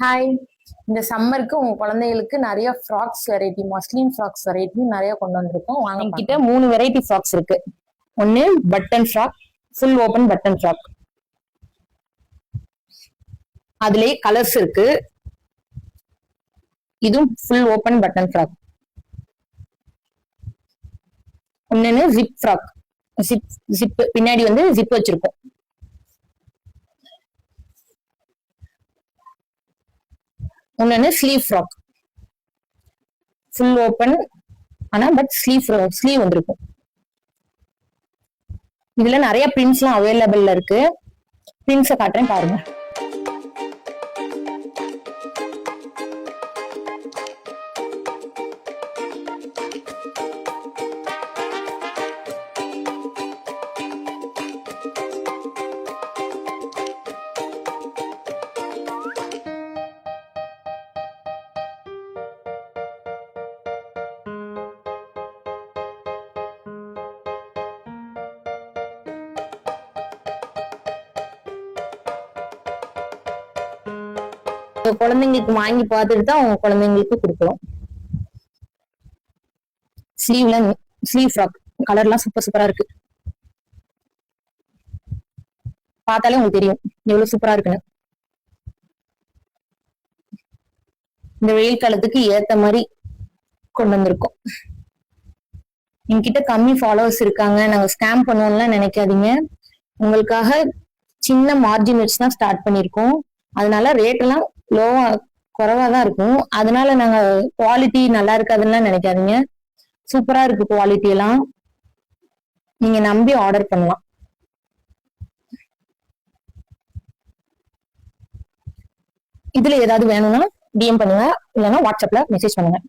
Hi. இந்த சம்மருக்கு உங்க குழந்தைகளுக்கு நிறைய frocks variety, muslin frocks variety நிறைய கொண்டு வந்திருக்கோம். வாங்க, என்கிட்ட 3 வெரைட்டி ஃப்ராக்ஸ் இருக்கு. ஒன்னு button frock, full open button frock. அதுலயே கலர்ஸ் இருக்கு. இதுவும் ஃபுல் ஓபன் பட்டன் ஃப்ராக். ஒன்னு ஜிப் ஃப்ராக், ஜிப் பின்னாடி வந்து ஜிப் வச்சிருக்கோம். ஒன்னு ஸ்லீவ் ஃப்ராக், ஃபுல் ஓபன் ஆனா பட் ஸ்லீவ் வந்திருக்கும். இதுல நிறைய பிரிண்ட்ஸ் எல்லாம் அவைலபிள்ல இருக்கு. பிரிண்ட்ஸை காட்டுறேன் பாருங்க. குழந்தைங்களுக்கு வாங்கி பார்த்துட்டு தான் அவங்க குழந்தைங்களுக்கு கொடுக்கணும். ஸ்லீவ் ஃப்ராக் கலர்லாம் சூப்பர் சூப்பரா இருக்கு. பார்த்தாலே உங்களுக்கு தெரியும் எவ்வளவு சூப்பரா இருக்குன்னு. இந்த வெயில் காலத்துக்கு ஏத்த மாதிரி கொண்டு வந்திருக்கோம். என்கிட்ட கம்மி ஃபாலோவர்ஸ் இருக்காங்க, நாங்க ஸ்கேம் பண்ணுவோம்லாம் நினைக்காதீங்க. உங்களுக்காக சின்ன மார்ஜின் வச்சு தான் ஸ்டார்ட் பண்ணிருக்கோம். அதனால ரேட் எல்லாம் லோவா குறைவா தான் இருக்கும். அதனால நாங்க குவாலிட்டி நல்லா இருக்காதுன்னு நினைக்காதீங்க. சூப்பரா இருக்கு குவாலிட்டி எல்லாம். நீங்க நம்பி ஆர்டர் பண்ணலாம். இதுல ஏதாவது வேணும்னா டிஎம் பண்ணுங்க, இல்லைன்னா வாட்ஸ்அப்ல மெசேஜ் பண்ணுங்க.